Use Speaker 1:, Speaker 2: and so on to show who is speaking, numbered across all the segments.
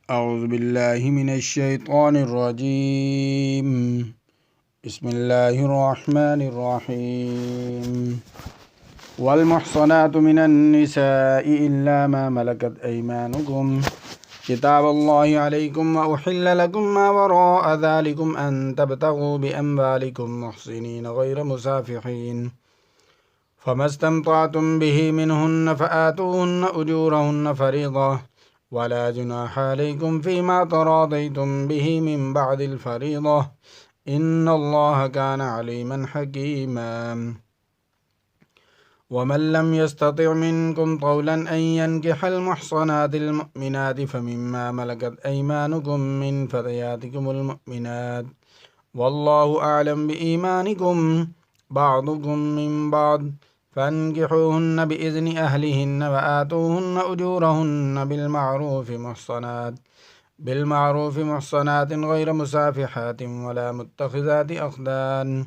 Speaker 1: أعوذ بالله من الشيطان الرجيم. بسم الله الرحمن الرحيم. والمحصنات من النساء إلا ما ملكت أيمانكم كتاب الله عليكم وأحل لكم ما وراء ذلكم أن تبتغوا بأموالكم محصنين غير مسافحين فما استمتعتم به منهن فآتوهن أجورهن فريضة ولا جناح عليكم فيما تراضيتم به من بعد الفريضة إن الله كان عليما حكيما. ومن لم يستطع منكم طولا أن ينكح المحصنات المؤمنات فمما ملكت أيمانكم من فتياتكم المؤمنات والله أعلم بإيمانكم بعضكم من بعض فانكحوهن بإذن أهلهن وآتوهن أجورهن بالمعروف محصنات غير مسافحات ولا متخذات أخدان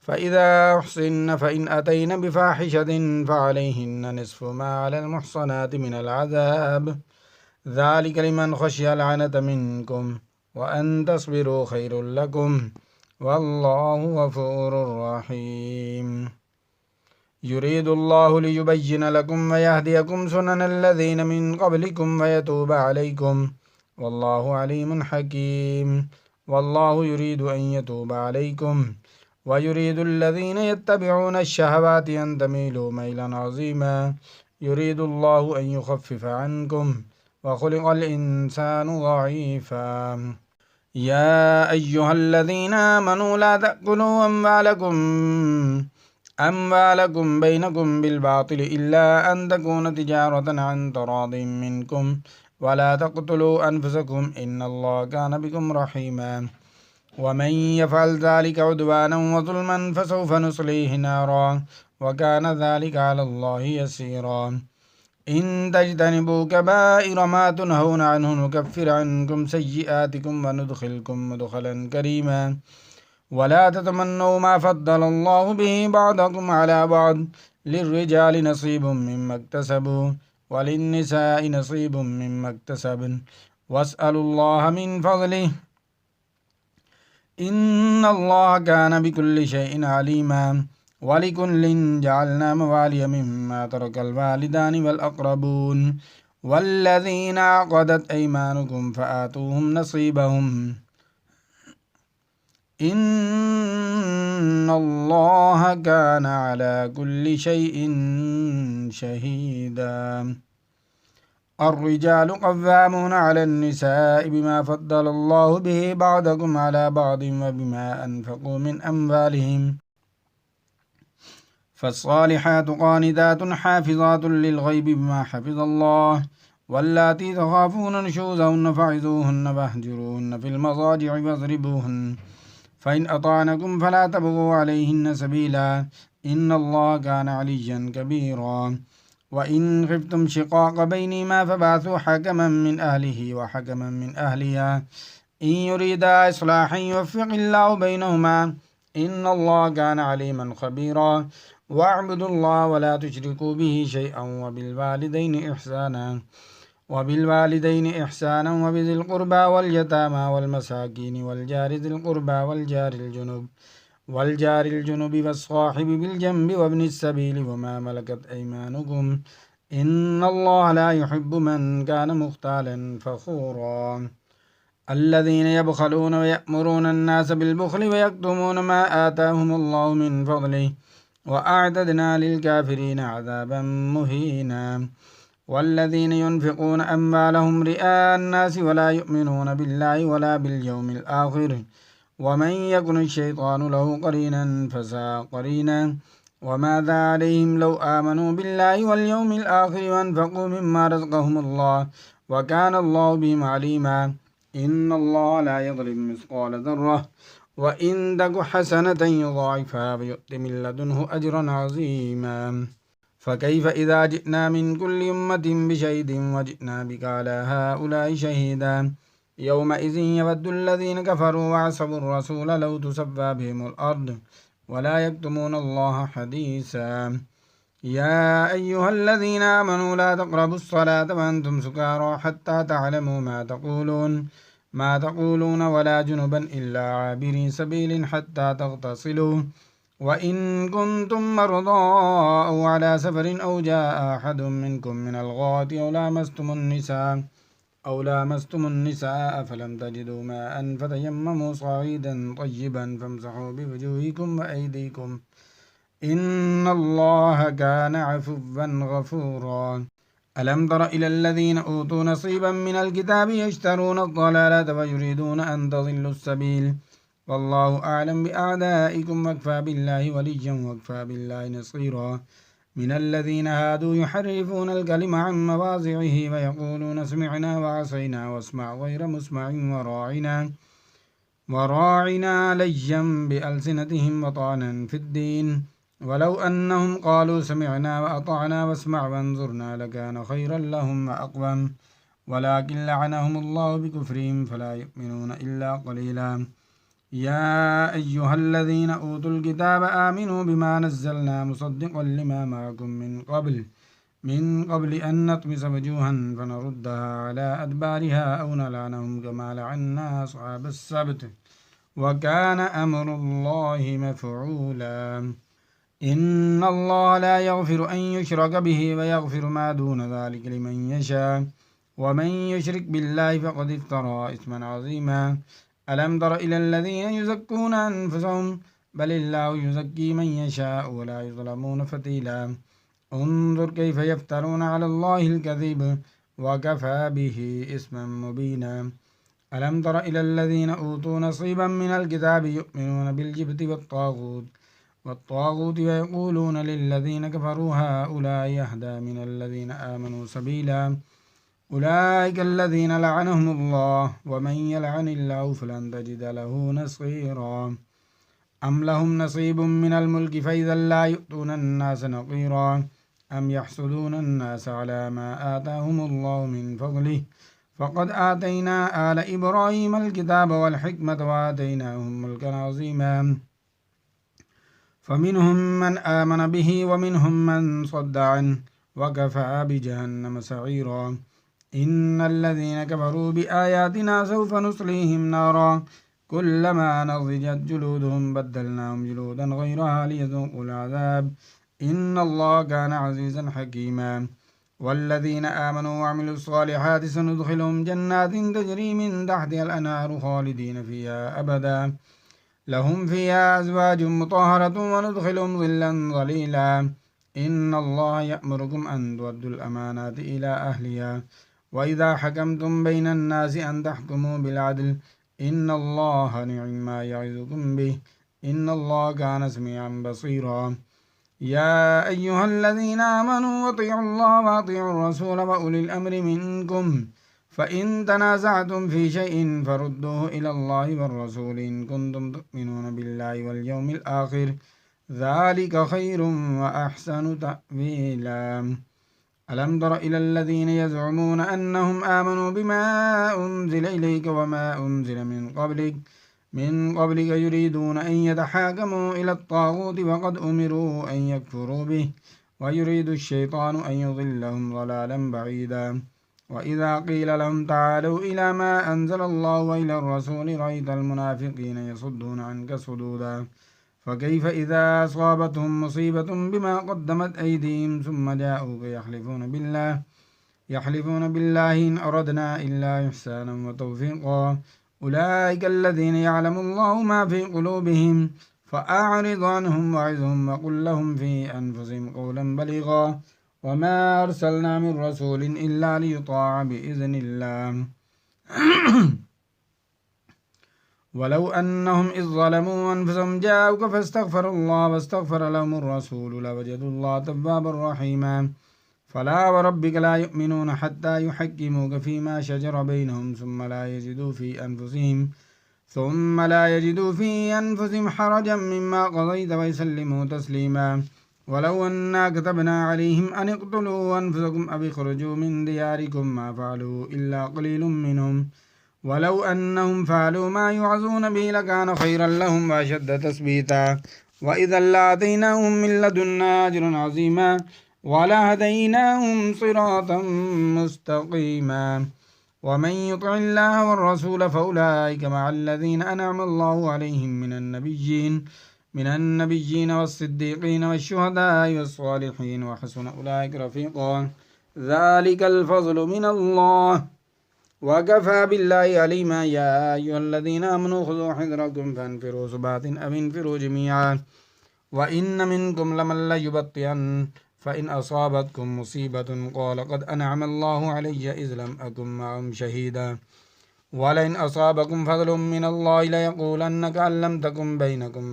Speaker 1: فإذا أحصن فإن أتين بفاحشة فعليهن نصف ما على المحصنات من العذاب ذلك لمن خشي العنة منكم وأن تصبروا خير لكم والله غفور رحيم. يريد الله ليبين لكم ويهديكم سنن الذين من قبلكم ويتوب عليكم والله عليم حكيم. والله يريد أن يتوب عليكم ويريد الذين يتبعون الشهوات أن تميلوا ميلا عظيما يريد الله أن يخفف عنكم وخلق الإنسان ضعيفا. يا أيها الذين آمنوا لا تأكلوا أموالكم بينكم بالباطل إلا أن تكون تجارة عن تراض منكم ولا تقتلوا أنفسكم إن الله كان بكم رحيما. ومن يفعل ذلك عدوانا وظلما فسوف نصليه نارا وكان ذلك على الله يسيرا. إن تجتنبوا كبائر ما تنهون عنه نكفر عنكم سيئاتكم وندخلكم مدخلا كريما. ولا تتمنوا ما فضل الله به بعضكم على بعض للرجال نصيب مما اكتسبوا وللنساء نصيب مما اكتسبن واسألوا الله من فضله إن الله كان بكل شيء عليما. ولكل جعلنا موالي مما ترك الوالدان والأقربون والذين عقدت أيمانكم فآتوهم نصيبهم إن الله كان على كل شيء شهيدا. الرجال قوامون على النساء بما فضل الله به بعضكم على بعض وبما أنفقوا من أموالهم فالصالحات قانتات حافظات للغيب بما حفظ الله واللاتي تخافون نشوزهن فعظوهن واهجروهن في المضاجع واضربوهن فإن أطعنكم فلا تبغوا عليهن سبيلا إن الله كان عليا كبيرا. وإن خفتم شقاق بينهما فبعثوا حكما من أهله وحكما من أهلها إن يريدا إصلاحا يوفق الله بينهما إن الله كان عليما خبيرا. واعبدوا الله ولا تشركوا به شيئا وبالوالدين إحسانا وبذي القربى واليتامى والمساكين والجار ذي القربى والجار الجنب والصاحب بالجنب وابن السبيل وما ملكت أيمانكم إن الله لا يحب من كان مختالا فخورا. الذين يبخلون ويأمرون الناس بالبخل ويكتمون ما آتاهم الله من فضله وأعتدنا للكافرين عذابا مهينا. والذين ينفقون أموالهم رئاء الناس ولا يؤمنون بالله ولا باليوم الآخر ومن يكن الشيطان له قرينا فساء قرينا. وماذا عليهم لو آمنوا بالله واليوم الآخر وأنفقوا مما رزقهم الله وكان الله بهم عليما. إن الله لا يظلم مثقال ذرة وإن تك حسنة يضاعفها ويؤت من لدنه أجرا عظيما. فكيف إذا جئنا من كل أمة بشهيد وجئنا بك على هؤلاء شهيدا يومئذ يود الذين كفروا وعصوا الرسول لو تسوى بهم الأرض ولا يكتمون الله حديثا. يا أيها الذين آمنوا لا تقربوا الصلاة وأنتم سكارى حتى تعلموا ما تقولون ولا جنبا إلا عابري سبيل حتى تغتسلوا وإن كنتم مرضى أو على سفر أو جاء أحد منكم من الغائط أو لامستم النساء فلم تجدوا ماء فتيمموا صعيدا طيبا فامسحوا بوجوهكم وأيديكم إن الله كان عفوا غفورا ألم تر إلى الذين أوتوا نصيبا من الكتاب يشترون الضلالة ويريدون أن تضلوا السبيل والله أعلم بأعدائكم وكفى بالله وليا وكفى بالله نصيرا من الذين هادوا يحرفون الكلم عن مواضعه ويقولون سمعنا وعصينا واسمع غير مسمع وراعنا ليا بألسنتهم وطعنا في الدين ولو أنهم قالوا سمعنا وأطعنا واسمع وانظرنا لكان خيرا لهم وأقوم ولكن لعنهم الله بكفرهم فلا يؤمنون إلا قليلا يا أيها الذين أوتوا الكتاب آمنوا بما نزلنا مصدقا لما معكم من قبل أن نطمس وجوها فنردها على أدبارها أو نلعنهم كما لعنا أصحاب السبت وكان أمر الله مفعولا إن الله لا يغفر أن يشرك به ويغفر ما دون ذلك لمن يشاء ومن يشرك بالله فقد افترى إثما عظيما ألم تر إلى الذين يزكون أنفسهم بل الله يزكي من يشاء ولا يظلمون فتيلا انظر كيف يفترون على الله الكذب وكفى به إثما مبينا ألم تر إلى الذين أوتوا نصيبا من الكتاب يؤمنون بالجبت والطاغوت ويقولون للذين كفروا هؤلاء يهدى من الذين آمنوا سبيلا أولئك الذين لعنهم الله ومن يلعن الله فلن تجد له نصيرا أم لهم نصيب من الملك فإذا لا يؤتون الناس نقيرا أم يحسدون الناس على ما آتاهم الله من فضله فقد آتينا آل إبراهيم الكتاب والحكمة وآتيناهم ملكا عظيما فمنهم من آمن به ومنهم من صد عنه وكفى بجهنم سعيرا إن الذين كفروا بآياتنا سوف نصليهم نارا كلما نضجت جلودهم بدلناهم جلودا غيرها ليذوقوا العذاب إن الله كان عزيزا حكيما والذين آمنوا وعملوا الصالحات سندخلهم جنات تجري من تحتها الأنهار خالدين فيها أبدا لهم فيها أزواج مطهرة وندخلهم ظلا ظليلا إن الله يأمركم أن تؤدوا الأمانات إلى أهلها وإذا حكمتم بين الناس أن تحكموا بالعدل إن الله نعم ما يعظكم به إن الله كان سميعا بصيرا يا أيها الذين آمنوا أطيعوا الله وأطيعوا الرسول وأولي الأمر منكم فإن تنازعتم في شيء فردوه إلى الله والرسول إن كنتم تؤمنون بالله واليوم الآخر ذلك خير وأحسن تأويلا ألم تر إلى الذين يزعمون أنهم آمنوا بما أنزل إليك وما أنزل من قبلك يريدون أن يتحاكموا إلى الطاغوت وقد أمروا أن يكفروا به ويريد الشيطان أن يضلهم ضلالا بعيدا وإذا قيل لهم تعالوا إلى ما أنزل الله وإلى الرسول رأيت المنافقين يصدون عنك صدودا فكيف إذا أصابتهم مصيبة بما قدمت أيديهم ثم جاءوك يحلفون بالله إن أردنا إلا إحسانا وتوفيقا أولئك الذين يعلم الله ما في قلوبهم فأعرض عنهم وعظهم وقل لهم في أنفسهم قولا بليغا وما أرسلنا من رسول إلا ليطاع بإذن الله ولو أنهم إذ ظلموا أنفسهم جاءوك فاستغفروا الله واستغفر لهم الرسول لوجدوا الله توابا رحيما فلا وربك لا يؤمنون حتى يحكموك فيما شجر بينهم ثم لا يجدوا في أنفسهم حرجا مما قضيت ويسلموا تسليما ولو أنا كتبنا عليهم أن اقتلوا أنفسكم أو اخرجوا من دياركم ما فعلوا إلا قليل منهم ولو أنهم فعلوا ما يوعظون به لكان خيرا لهم وأشد تثبيتا وإذا لآتيناهم من لدنا أجرا عظيما ولهديناهم صراطا مستقيما ومن يطع الله والرسول فأولئك مع الذين أنعم الله عليهم من النبيين والصديقين والشهداء والصالحين وحسن أولئك رفيقا ذلك الفضل من الله وكفى بالله عليما يا أيها الذين آمنوا خذوا حذركم فانفروا ثبات أو انفروا جميعا وإن منكم لمن ليبطئن فإن أصابتكم مصيبة قال قد أنعم الله علي إذ لم أكن معهم شهيدا ولئن أصابكم فضل من الله ليقولن كأن لم تكن بينكم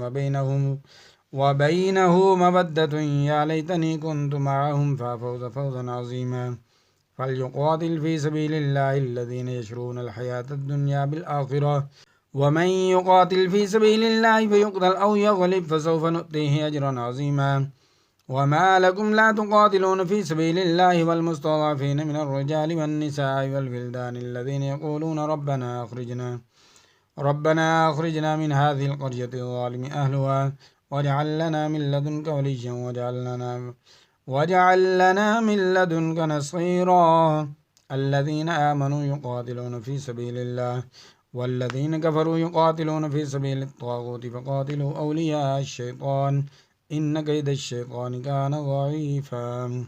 Speaker 1: وبينه مودة يا ليتني كنت معهم فأفوز فوزا عظيما فليقاتل في سبيل الله الذين يشرون الحياة الدنيا بالآخرة ومن يقاتل في سبيل الله فيقتل أو يغلب فسوف نؤتيه أجرا عظيما وما لكم لا تقاتلون في سبيل الله والمستضعفين من الرجال والنساء والولدان الذين يقولون ربنا أخرجنا من هذه القرية الظالم أهلها واجعل لنا من لدنك وليا واجعل لنا من لدنك نصيرا الذين آمنوا يقاتلون في سبيل الله والذين كفروا يقاتلون في سبيل الطاغوت فقاتلوا أولياء الشيطان إن كيد الشيطان كان ضعيفا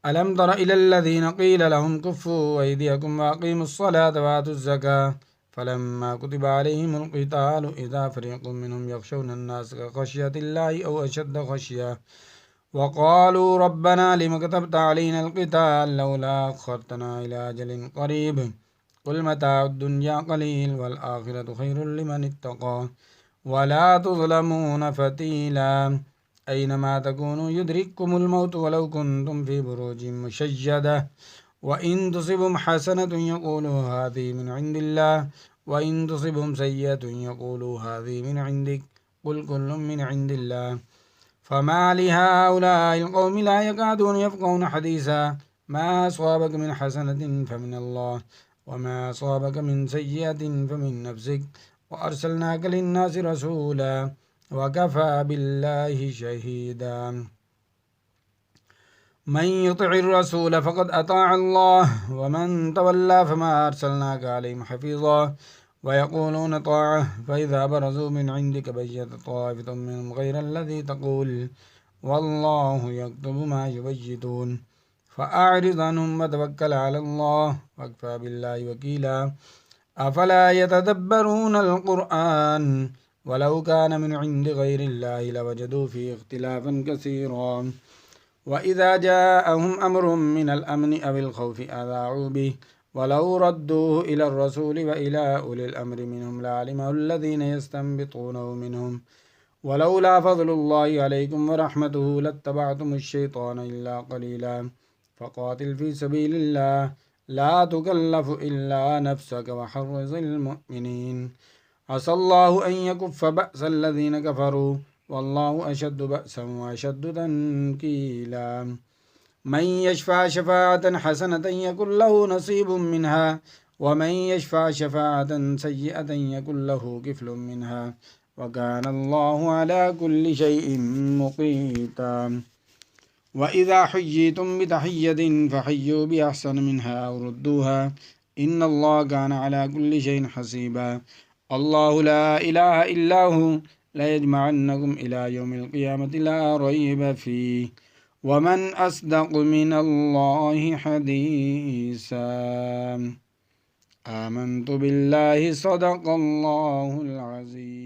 Speaker 1: ألم تر إلى الذين قيل لهم كفوا أيديكم وأقيموا الصلاة وآتوا الزكاة فلما كتب عليهم القتال إذا فريق منهم يخشون الناس كخشية الله أو أشد خشية وقالوا ربنا لم كتبت علينا القتال لولا أخرتنا إلى أجل قريب قل متاع الدنيا قليل والآخرة خير لمن اتقى ولا تظلمون فتيلا أينما تكونوا يدرككم الموت ولو كنتم في بروج مشيدة وإن تصبهم حسنة يقولوا هذه من عند الله وإن تصبهم سيئة يقولوا هذه من عندك قل كل من عند الله فما لهؤلاء القوم لا يكادون يفقهون حديثا ما أصابك من حسنة فمن الله وما أصابك من سيئة فمن نفسك وأرسلناك للناس رسولا وكفى بالله شهيدا من يطع الرسول فقد أطاع الله ومن تولى فما أرسلناك عليهم حفيظا ويقولون طاعة فإذا برزوا من عندك بيت طائفة منهم غير الذي تقول والله يكتب ما يبيتون فأعرض عنهم وتوكل على الله وكفى بالله وكيلا أفلا يتدبرون القرآن ولو كان من عند غير الله لوجدوا فيه اختلافا كثيرا وإذا جاءهم أمر من الأمن أو الخوف أذاعوا به ولو ردوه إلى الرسول وإلى أولي الأمر منهم لعلمه الذين يستنبطونه منهم ولولا فضل الله عليكم ورحمته لاتبعتم الشيطان إلا قليلا فقاتل في سبيل الله لا تكلف إلا نفسك وحرز المؤمنين عسى الله أن يكف بأس الذين كفروا والله أشد بأسا وأشد تنكيلا من يشفع شفاعة حسنة يكن له نصيب منها ومن يشفع شفاعة سيئة يكن له كفل منها وكان الله على كل شيء مقيتا وإذا حييتم بتحية فحيوا بأحسن منها أو ردوها إن الله كان على كل شيء حسيبا الله لا إله إلا هو ليجمعنكم إلى يوم القيامة لا ريب فيه ومن أصدق من الله حديثا آمنت بالله صدق الله العظيم.